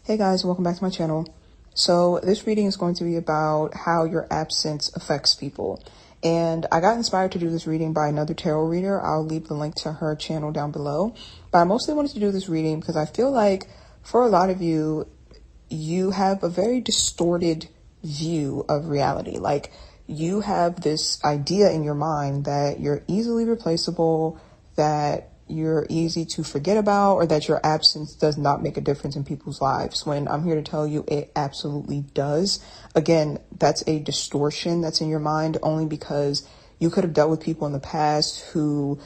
Hey guys, welcome back to my channel. So this reading is going to be about how your absence affects people. And I got inspired to do this reading by another tarot reader. I'll leave the link to her channel down below. But I mostly wanted to do this reading because I feel like for a lot of you, you have a very distorted view of reality. Like you have this idea in your mind that you're easily replaceable, that you're easy to forget about, or that your absence does not make a difference in people's lives, when I'm here to tell you it absolutely does. Again, that's a distortion that's in your mind only because you could have dealt with people in the past who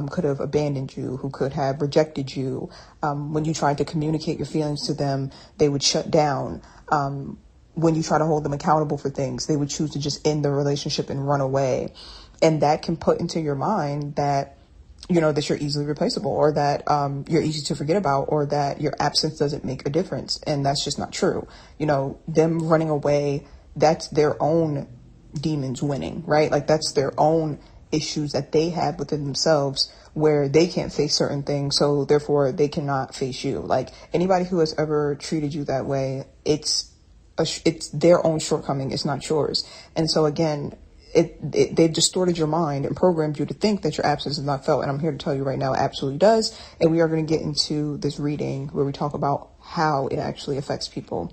could have abandoned you, who could have rejected you. When you tried to communicate your feelings to them, they would shut down. When you try to hold them accountable for things, they would choose to just end the relationship and run away. And that can put into your mind that that you're easily replaceable, or that you're easy to forget about, or that your absence doesn't make a difference. And that's just not true. Them running away, that's their own demons winning, right? Like that's their own issues that they have within themselves where they can't face certain things. So therefore they cannot face you. Like anybody who has ever treated you that way, it's their own shortcoming. It's not yours. And so again, they've distorted your mind and programmed you to think that your absence is not felt. And I'm here to tell you right now, it absolutely does. And we are going to get into this reading where we talk about how it actually affects people.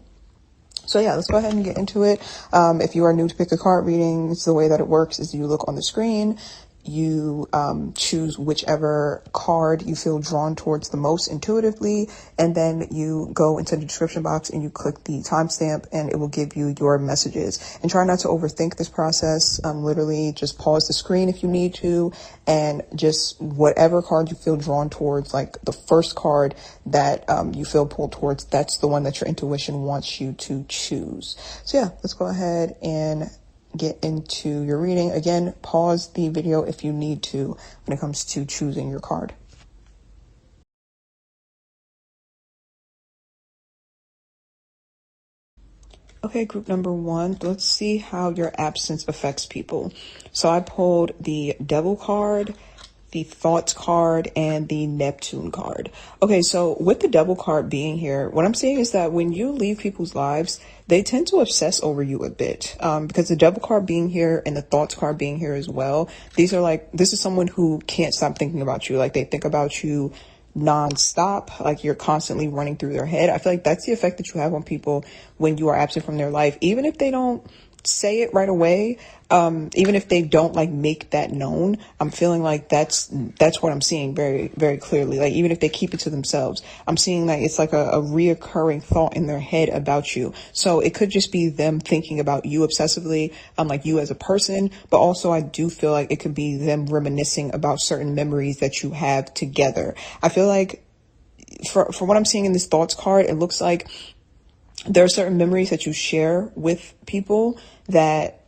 So yeah, let's go ahead and get into it. If you are new to pick a card readings, the way that it works is you look on the screen, you choose whichever card you feel drawn towards the most intuitively, and then you go into the description box and you click the timestamp and it will give you your messages. And try not to overthink this process. Literally just pause the screen if you need to, and just whatever card you feel drawn towards, like the first card that you feel pulled towards, that's the one that your intuition wants you to choose. So yeah, let's go ahead and get into your reading. Again, pause the video if you need to when it comes to choosing your card. Okay, group number one, let's see how your absence affects people. So I pulled the Devil card, the Thoughts card, and the Neptune card. Okay, so with the Devil card being here, what I'm saying is that when you leave people's lives, they tend to obsess over you a bit, because the Devil card being here and the Thoughts card being here as well, this is someone who can't stop thinking about you. Like they think about you non-stop, like you're constantly running through their head. I feel like that's the effect that you have on people when you are absent from their life, even if they don't say it right away. Even if they don't like make that known, I'm feeling like that's what I'm seeing very, very clearly. Like even if they keep it to themselves, I'm seeing that it's like a reoccurring thought in their head about you. So it could just be them thinking about you obsessively, like you as a person, but also I do feel like it could be them reminiscing about certain memories that you have together. I feel like for what I'm seeing in this Thoughts card, it looks like there are certain memories that you share with people that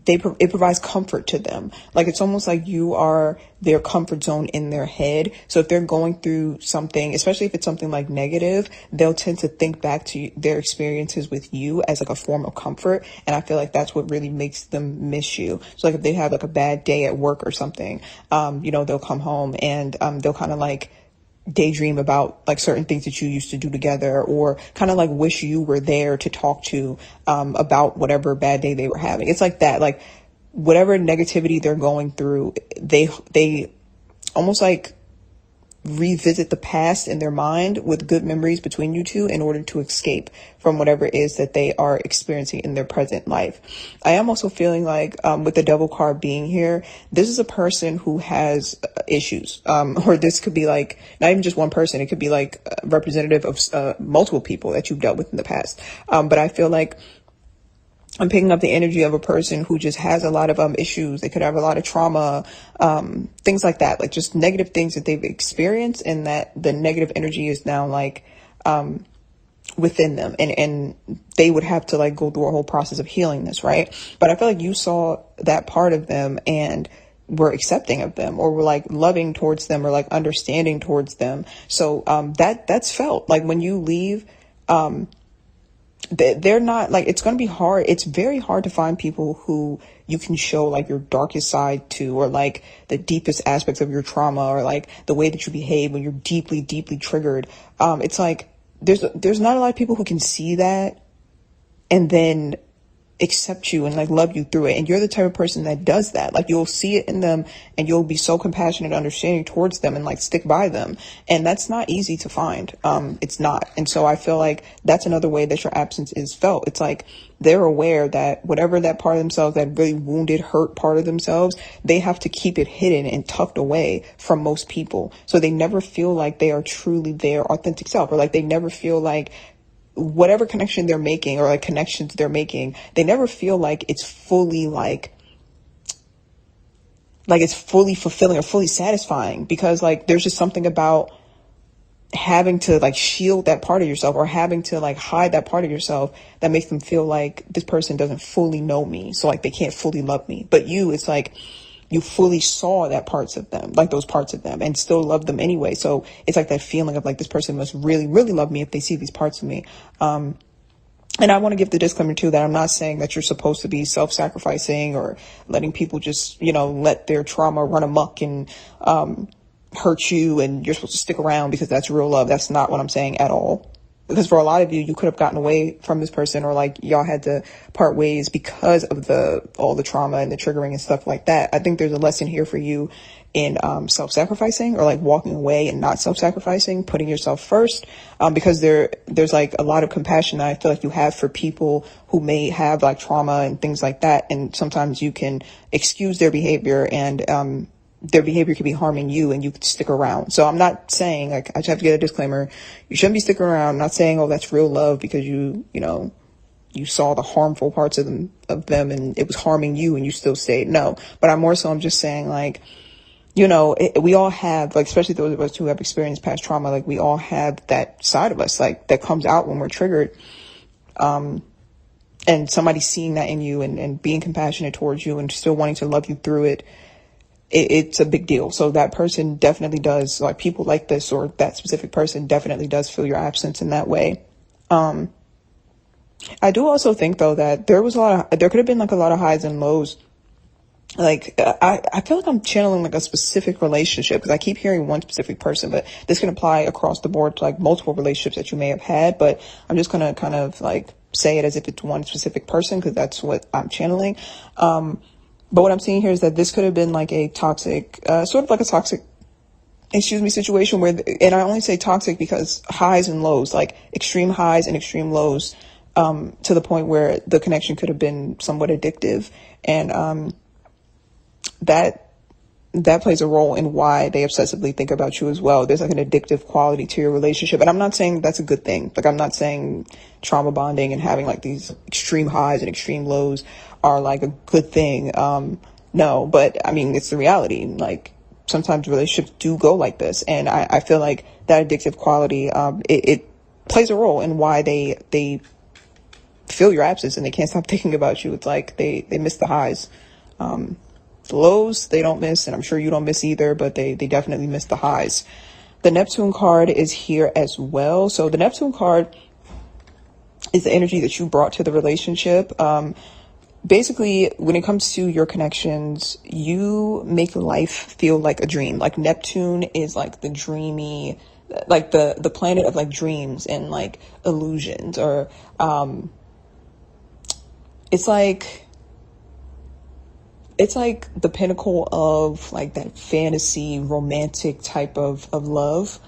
it provides comfort to them. Like it's almost like you are their comfort zone in their head. So if they're going through something, especially if it's something like negative, they'll tend to think back to their experiences with you as like a form of comfort. And I feel like that's what really makes them miss you. So like if they have like a bad day at work or something, they'll come home and they'll kind of like daydream about like certain things that you used to do together, or kind of like wish you were there to talk to about whatever bad day they were having. It's like that, like whatever negativity they're going through, they almost like revisit the past in their mind with good memories between you two in order to escape from whatever it is that they are experiencing in their present life. I am also feeling like with the Devil card being here, this is a person who has issues, or this could be like not even just one person. It could be like representative of multiple people that you've dealt with in the past. But I feel like I'm picking up the energy of a person who just has a lot of issues. They could have a lot of trauma, things like that, like just negative things that they've experienced, and that the negative energy is now like within them, and they would have to like go through a whole process of healing this, right? But I feel like you saw that part of them and were accepting of them, or were like loving towards them, or like understanding towards them. So that's felt like when you leave. They're not like, it's going to be hard. It's very hard to find people who you can show like your darkest side to, or like the deepest aspects of your trauma, or like the way that you behave when you're deeply, deeply triggered. It's like there's not a lot of people who can see that and then accept you and like love you through it. And you're the type of person that does that. Like you'll see it in them and you'll be so compassionate and understanding towards them and like stick by them. And that's not easy to find. It's not. And so I feel like that's another way that your absence is felt. It's like they're aware that whatever that part of themselves, that really wounded, hurt part of themselves, they have to keep it hidden and tucked away from most people. So they never feel like they are truly their authentic self, or like they never feel like whatever connection they're making, or like connections they're making, they never feel like it's fully like it's fully fulfilling or fully satisfying, because like there's just something about having to like shield that part of yourself or having to like hide that part of yourself that makes them feel like this person doesn't fully know me, so like they can't fully love me. But you, it's like you fully saw that parts of them, like those parts of them, and still love them anyway. So it's like that feeling of like, this person must really, really love me if they see these parts of me. And I want to give the disclaimer too, that I'm not saying that you're supposed to be self-sacrificing or letting people just, let their trauma run amok and, hurt you and you're supposed to stick around because that's real love. That's not what I'm saying at all. Because for a lot of you, you could have gotten away from this person, or like y'all had to part ways because of all the trauma and the triggering and stuff like that. I think there's a lesson here for you in self-sacrificing, or like walking away and not self-sacrificing, putting yourself first, because there's like a lot of compassion that I feel like you have for people who may have like trauma and things like that. And sometimes you can excuse their behavior, and their behavior could be harming you, and you could stick around. So I'm not saying, like, I just have to get a disclaimer, you shouldn't be sticking around. I'm not saying, oh, that's real love because you saw the harmful parts of them and it was harming you and you still stayed. No, but I'm just saying, like, we all have, like, especially those of us who have experienced past trauma, like we all have that side of us, like that comes out when we're triggered. And somebody seeing that in you and being compassionate towards you and still wanting to love you through it, it's a big deal. So that person definitely does, like people like this, or that specific person definitely does feel your absence in that way. I do also think though that there could have been like a lot of highs and lows. Like I feel like I'm channeling like a specific relationship, because I keep hearing one specific person, but this can apply across the board to like multiple relationships that you may have had. But I'm just gonna kind of like say it as if it's one specific person, because that's what I'm channeling. But what I'm seeing here is that this could have been like a toxic, sort of like a toxic, situation where, and I only say toxic because highs and lows, like extreme highs and extreme lows, to the point where the connection could have been somewhat addictive. And, that plays a role in why they obsessively think about you as well. There's like an addictive quality to your relationship. And I'm not saying that's a good thing. Like, I'm not saying trauma bonding and having like these extreme highs and extreme lows are like a good thing. No, but I mean, it's the reality. Like, sometimes relationships do go like this. And I feel like that addictive quality, it plays a role in why they feel your absence and they can't stop thinking about you. It's like they miss the highs. The lows they don't miss, and I'm sure you don't miss either, but they definitely miss the highs. The Neptune card is here as well. So the Neptune card is the energy that you brought to the relationship. Basically, when it comes to your connections, you make life feel like a dream. Like, Neptune is like the dreamy, like the planet of like dreams and like illusions, or it's like the pinnacle of like that fantasy romantic type of love.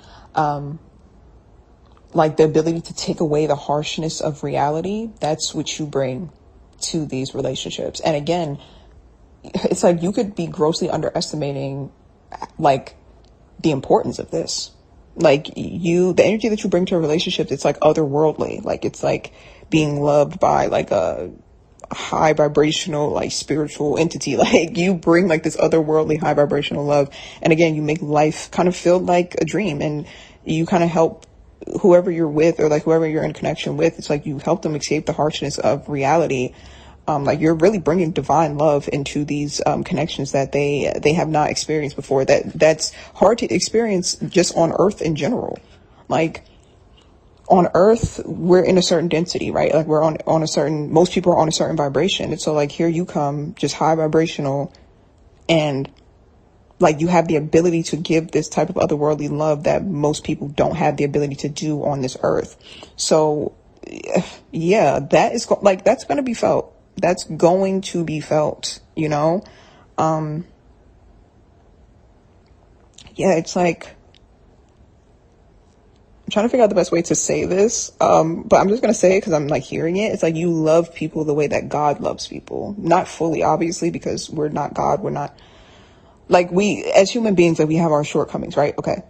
Like the ability to take away the harshness of reality. That's what you bring to these relationships. And again, it's like you could be grossly underestimating like the importance of this. Like the energy that you bring to a relationship, it's like otherworldly. Like, it's like being loved by like a high vibrational, like spiritual entity. Like, you bring like this otherworldly high vibrational love. And again, you make life kind of feel like a dream, and you kind of help whoever you're with, or like whoever you're in connection with. It's like you help them escape the harshness of reality. Like, you're really bringing divine love into these connections that they have not experienced before. That's hard to experience just on Earth in general. Like, on Earth, we're in a certain density, right? Like, we're on a certain, most people are on a certain vibration. And so like, here you come, just high vibrational, and like you have the ability to give this type of otherworldly love that most people don't have the ability to do on this earth. So yeah, that is like, that's going to be felt. That's going to be felt, you know? Yeah, it's like, I'm trying to figure out the best way to say this. But I'm just going to say it because I'm like hearing it. It's like you love people the way that God loves people. Not fully, obviously, because we're not God. We're not like, we as human beings, like we have our shortcomings, right? Okay.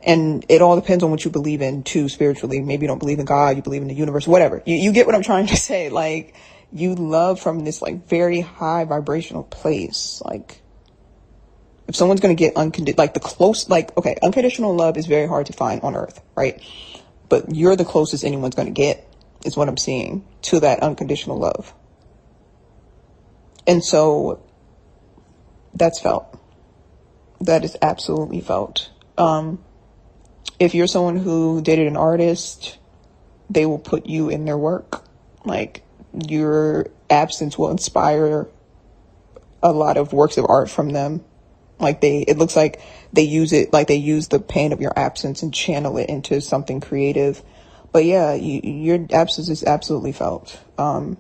And it all depends on what you believe in too, spiritually. Maybe you don't believe in God, you believe in the universe, whatever. You get what I'm trying to say. Like, you love from this like very high vibrational place. Like, if someone's going to get unconditional, like the close, like, okay, unconditional love is very hard to find on earth, right? But you're the closest anyone's going to get, is what I'm seeing, to that unconditional love. And so that's felt. That is absolutely felt. If you're someone who dated an artist, they will put you in their work. Like, your absence will inspire a lot of works of art from them. Like, it looks like they use it, like they use the pain of your absence and channel it into something creative. But yeah, your absence is absolutely felt. And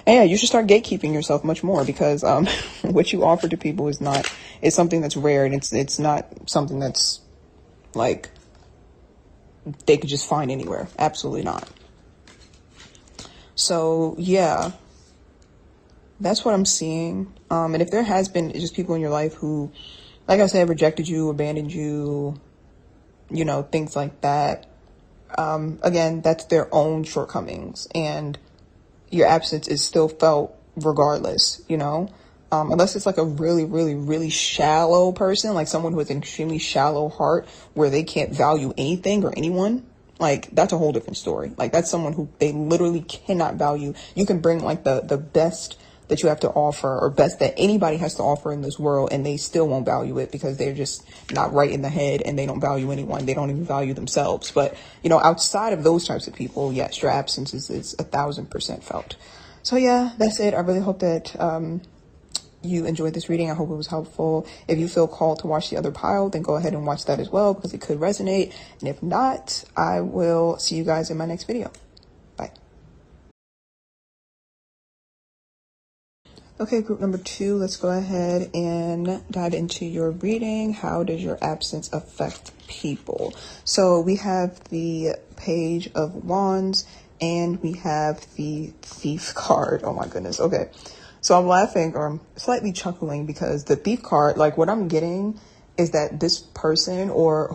yeah, you should start gatekeeping yourself much more, because what you offer to people is something that's rare, and it's not something that's like they could just find anywhere. Absolutely not. So yeah, that's what I'm seeing. And if there has been just people in your life who, like I said, rejected you, abandoned you, you know, things like that. Again, that's their own shortcomings, and your absence is still felt regardless, you know, unless it's like a really, really, really shallow person, like someone who has an extremely shallow heart where they can't value anything or anyone. Like, that's a whole different story. Like, that's someone who they literally cannot value. You can bring like the best that you have to offer, or best that anybody has to offer in this world, and they still won't value it because they're just not right in the head, and they don't value anyone. They don't even value themselves. But, you know, outside of those types of people, yes, your absence is 1,000% felt. So yeah, that's it. I really hope that you enjoyed this reading. I hope it was helpful. If you feel called to watch the other pile, then go ahead and watch that as well, because it could resonate. And if not, I will see you guys in my next video. Bye. Okay, group number 2, let's go ahead and dive into your reading. How does your absence affect people? So we have the Page of Wands, and we have the Thief card. Oh my goodness. Okay. So I'm laughing, or I'm slightly chuckling, because the Thief card, like, what I'm getting is that this person, or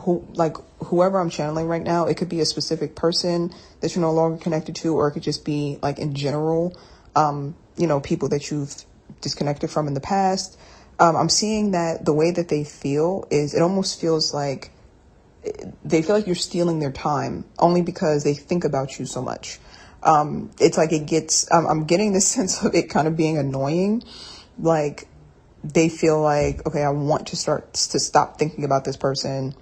whoever I'm channeling right now, it could be a specific person that you're no longer connected to, or it could just be like in general, you know, people that you've disconnected from in the past. I'm seeing that the way that they feel is, it almost feels like they feel like you're stealing their time, only because they think about you so much. It's like it gets, I'm getting this sense of it kind of being annoying. Like, they feel like, okay, I want to stop thinking about this person,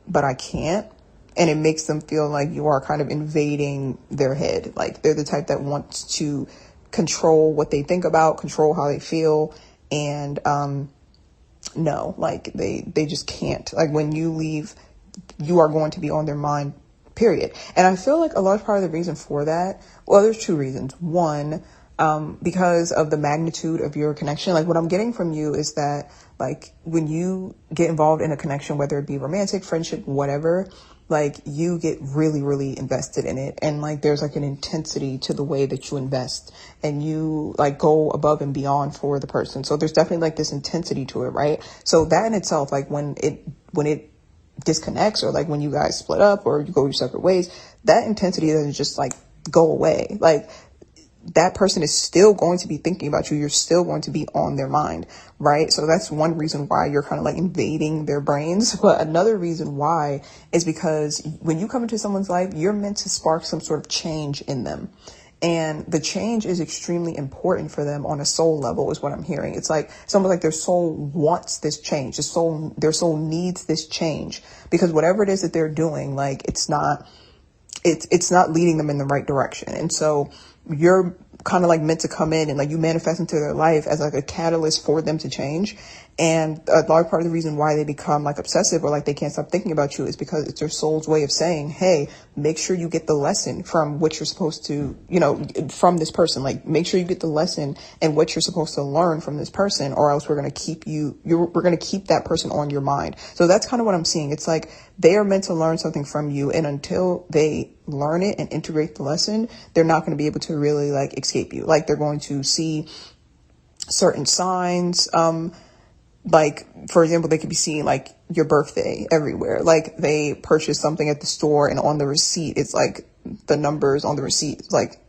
but I can't. And it makes them feel like you are kind of invading their head. Like, they're the type that wants to control what they think about, control how they feel. And, no, like they just can't. Like, when you leave, you are going to be on their mind, period. And I feel like a large part of the reason for that, well, there's 2 reasons. One, because of the magnitude of your connection. Like, what I'm getting from you is that, like, when you get involved in a connection, whether it be romantic, friendship, whatever, like, you get really, really invested in it. And like, there's like an intensity to the way that you invest, and you like go above and beyond for the person. So there's definitely like this intensity to it, right? So that in itself, like, when it disconnects, or like when you guys split up or you go your separate ways, that intensity doesn't just like go away. Like, that person is still going to be thinking about you. You're still going to be on their mind, right? So that's one reason why you're kind of like invading their brains. But another reason why is because when you come into someone's life, you're meant to spark some sort of change in them. And the change is extremely important for them on a soul level, is what I'm hearing. It's like someone, like, their soul wants this change. Their soul needs this change, because whatever it is that they're doing, like, it's not leading them in the right direction. And so you're kind of like meant to come in and like you manifest into their life as like a catalyst for them to change. And a large part of the reason why they become like obsessive or like they can't stop thinking about you is because it's their soul's way of saying, hey, make sure you get the lesson from what you're supposed to, from this person. Like, make sure you get the lesson and what you're supposed to learn from this person, or else we're going to keep we're going to keep that person on your mind. So that's kind of what I'm seeing. It's like they are meant to learn something from you, and until they learn it and integrate the lesson, they're not going to be able to really like escape you. Like, they're going to see certain signs, like, for example, they could be seeing like your birthday everywhere. Like, they purchase something at the store and on the receipt, it's like the numbers on the receipt,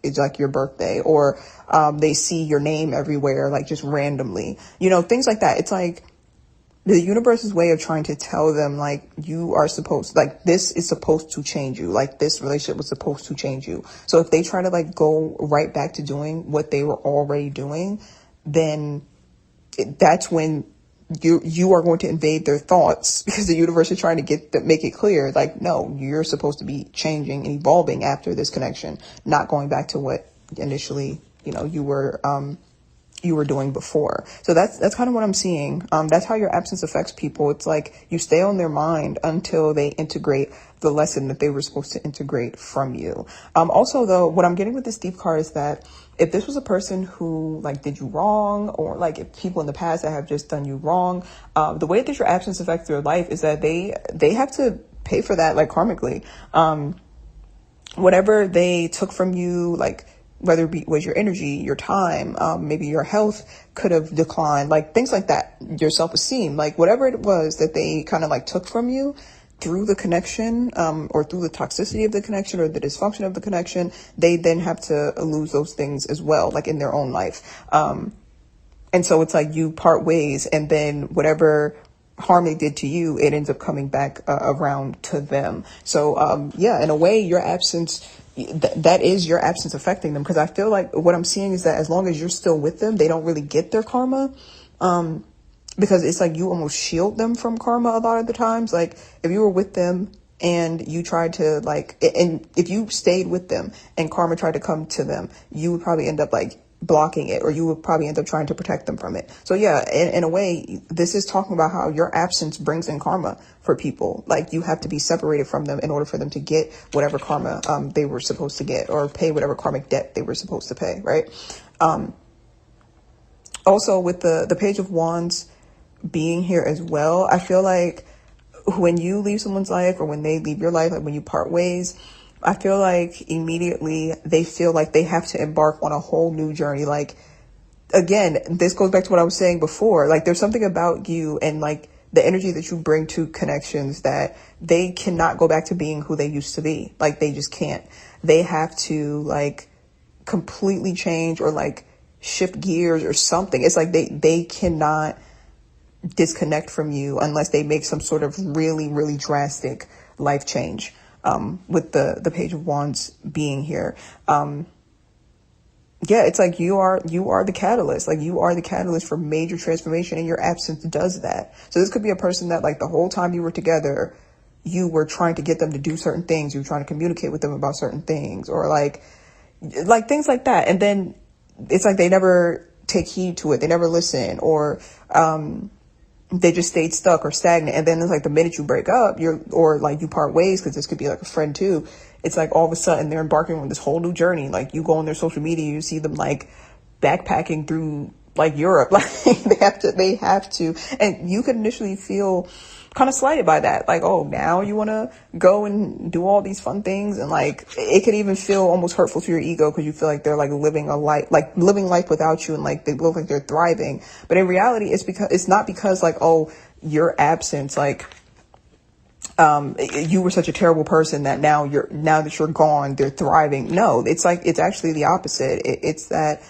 it's like your birthday, or they see your name everywhere, like just randomly, things like that. It's like the universe's way of trying to tell them, like, you are supposed, like, this is supposed to change you. Like, this relationship was supposed to change you. So if they try to like go right back to doing what they were already doing, then that's when you are going to invade their thoughts, because the universe is trying to make it clear, like, no, you're supposed to be changing and evolving after this connection, not going back to what initially, you were doing before. So that's kind of what I'm seeing. That's how your absence affects people. It's like you stay on their mind until they integrate the lesson that they were supposed to integrate from you. Also though, what I'm getting with this deep card is that if this was a person who like did you wrong, or like if people in the past that have just done you wrong, the way that your absence affects their life is that they have to pay for that, like karmically. Whatever they took from you, like whether it was your energy, your time, maybe your health could have declined, like things like that, your self-esteem, like whatever it was that they kind of like took from you through the connection, or through the toxicity of the connection or the dysfunction of the connection, they then have to lose those things as well, like in their own life. And so it's like you part ways, and then whatever harm they did to you, it ends up coming back around to them. So yeah, in a way, your absence, that is your absence affecting them, because I feel like what I'm seeing is that as long as you're still with them, they don't really get their karma, because it's like you almost shield them from karma a lot of the times. Like if you were with them and you tried to like, and if you stayed with them and karma tried to come to them, you would probably end up like blocking it, or you would probably end up trying to protect them from it. So yeah, in a way, this is talking about how your absence brings in karma for people. Like you have to be separated from them in order for them to get whatever karma they were supposed to get, or pay whatever karmic debt they were supposed to pay, right? Also with the Page of Wands being here as well, I feel like when you leave someone's life, or when they leave your life, like when you part ways, I feel like immediately they feel like they have to embark on a whole new journey. Like, again, this goes back to what I was saying before. Like, there's something about you and like the energy that you bring to connections that they cannot go back to being who they used to be. Like, they just can't. They have to like completely change, or like shift gears or something. It's like they cannot disconnect from you unless they make some sort of really, really drastic life change. With the Page of Wands being here. Yeah, it's like you are the catalyst. Like you are the catalyst for major transformation, and your absence does that. So this could be a person that like the whole time you were together, you were trying to get them to do certain things. You were trying to communicate with them about certain things, or like things like that. And then it's like they never take heed to it. They never listen, or, they just stayed stuck or stagnant. And then it's like the minute you break up, or like you part ways, because this could be like a friend too, it's like all of a sudden they're embarking on this whole new journey. Like you go on their social media, you see them like backpacking through like Europe. Like they have to, and you could initially feel kind of slighted by that. Like, oh, now you want to go and do all these fun things. And like, it could even feel almost hurtful to your ego, because you feel like they're like living life without you, and like they look like they're thriving. But in reality, it's not because like, oh, your absence, like, you were such a terrible person that now that you're gone, they're thriving. No, it's like, it's actually the opposite. It's that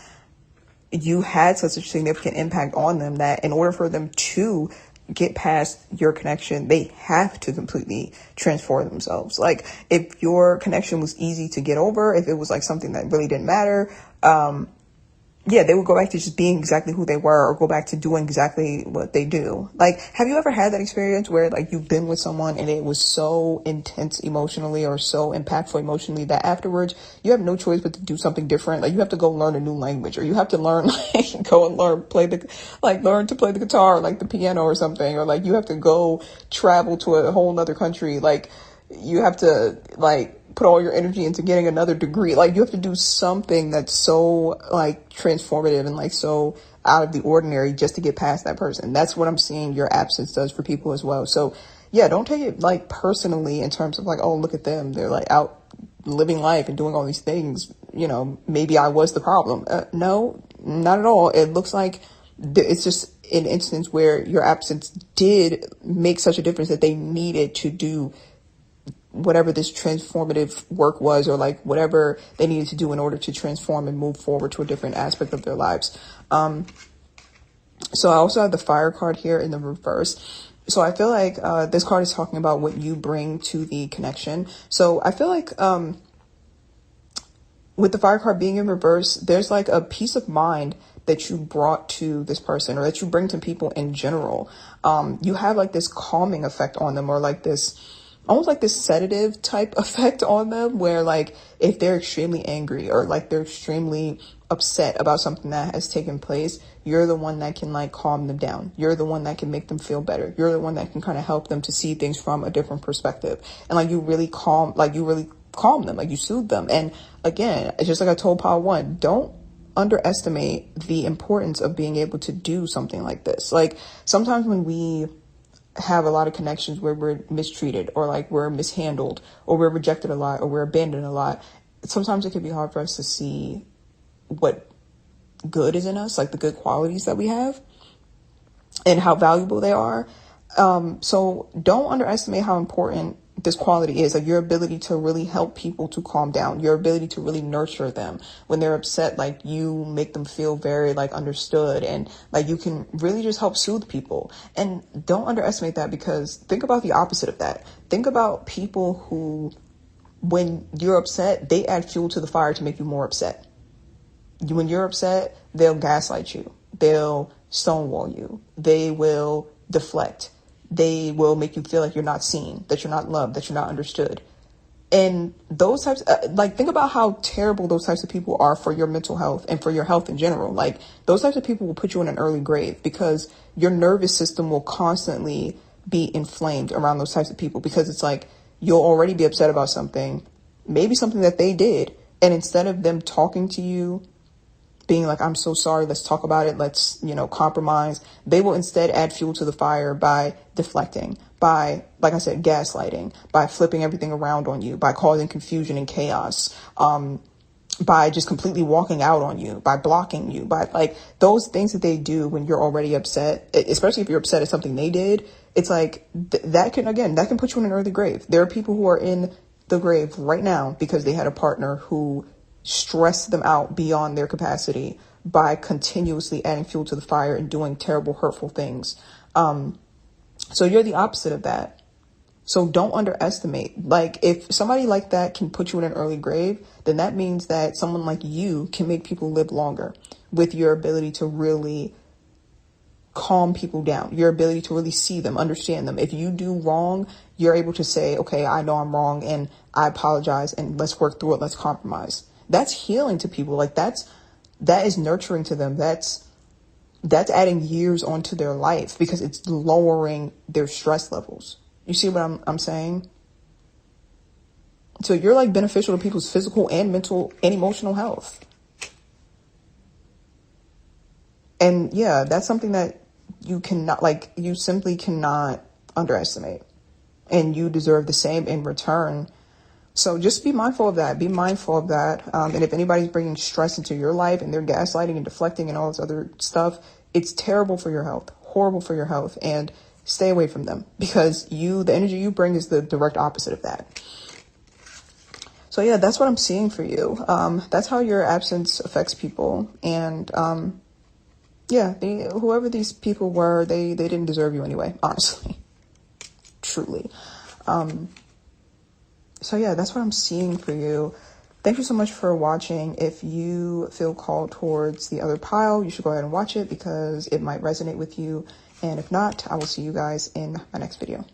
you had such a significant impact on them that in order for them to get past your connection, they have to completely transform themselves. Like if your connection was easy to get over, if it was like something that really didn't matter, yeah, they would go back to just being exactly who they were, or go back to doing exactly what they do. Like, have you ever had that experience where like you've been with someone and it was so intense emotionally or so impactful emotionally that afterwards you have no choice but to do something different? Like, you have to go learn a new language, or you have to learn, like, go and learn to play the guitar, like the piano or something, or like you have to go travel to a whole nother country. Like, you have to like put all your energy into getting another degree. Like, you have to do something that's so like transformative and like so out of the ordinary just to get past that person. That's what I'm seeing your absence does for people as well. So yeah, don't take it like personally in terms of like, oh, look at them, they're like out living life and doing all these things, you know, maybe I was the problem. No, not at all. It looks like it's just an instance where your absence did make such a difference that they needed to do whatever this transformative work was, or like whatever they needed to do in order to transform and move forward to a different aspect of their lives. So I also have the fire card here in the reverse. So I feel like this card is talking about what you bring to the connection. So I feel like with the fire card being in reverse, there's like a peace of mind that you brought to this person, or that you bring to people in general. You have like this calming effect on them, or like this almost like this sedative type effect on them, where like if they're extremely angry or like they're extremely upset about something that has taken place, you're the one that can like calm them down. You're the one that can make them feel better. You're the one that can kind of help them to see things from a different perspective. And like you really calm them, like you soothe them. And again, it's just like I told Pile 1, don't underestimate the importance of being able to do something like this. Like, sometimes when we have a lot of connections where we're mistreated, or like we're mishandled, or we're rejected a lot, or we're abandoned a lot, sometimes it can be hard for us to see what good is in us, like the good qualities that we have and how valuable they are. So don't underestimate how important this quality is, like your ability to really help people to calm down, your ability to really nurture them when they're upset. Like, you make them feel very like understood, and like you can really just help soothe people. And don't underestimate that, because think about the opposite of that. Think about people who, when you're upset, they add fuel to the fire to make you more upset. When you're upset, they'll gaslight you, they'll stonewall you, they will deflect, they will make you feel like you're not seen, that you're not loved, that you're not understood. And those types, like, think about how terrible those types of people are for your mental health and for your health in general. Like, those types of people will put you in an early grave, because your nervous system will constantly be inflamed around those types of people, because it's like, you'll already be upset about something, maybe something that they did. And instead of them talking to you, being like, I'm so sorry, let's talk about it, let's, compromise, they will instead add fuel to the fire by deflecting, by, like I said, gaslighting, by flipping everything around on you, by causing confusion and chaos, by just completely walking out on you, by blocking you, by like those things that they do when you're already upset, especially if you're upset at something they did. It's like that can put you in an early grave. There are people who are in the grave right now because they had a partner who stress them out beyond their capacity by continuously adding fuel to the fire and doing terrible, hurtful things. So you're the opposite of that. So don't underestimate. Like, if somebody like that can put you in an early grave, then that means that someone like you can make people live longer with your ability to really calm people down, your ability to really see them, understand them. If you do wrong, you're able to say, okay, I know I'm wrong and I apologize, and let's work through it. Let's compromise. That's healing to people. Like, that is nurturing to them. That's adding years onto their life, because it's lowering their stress levels. You see what I'm saying? So you're like beneficial to people's physical and mental and emotional health. And yeah, that's something that you simply cannot underestimate. And you deserve the same in return. So just be mindful of that. Be mindful of that. And if anybody's bringing stress into your life and they're gaslighting and deflecting and all this other stuff, it's terrible for your health, horrible for your health, and stay away from them, because the energy you bring is the direct opposite of that. So yeah, that's what I'm seeing for you. That's how your absence affects people. And whoever these people were, they didn't deserve you anyway, honestly, truly. So yeah, that's what I'm seeing for you. Thank you so much for watching. If you feel called towards the other pile, you should go ahead and watch it because it might resonate with you. And if not, I will see you guys in my next video.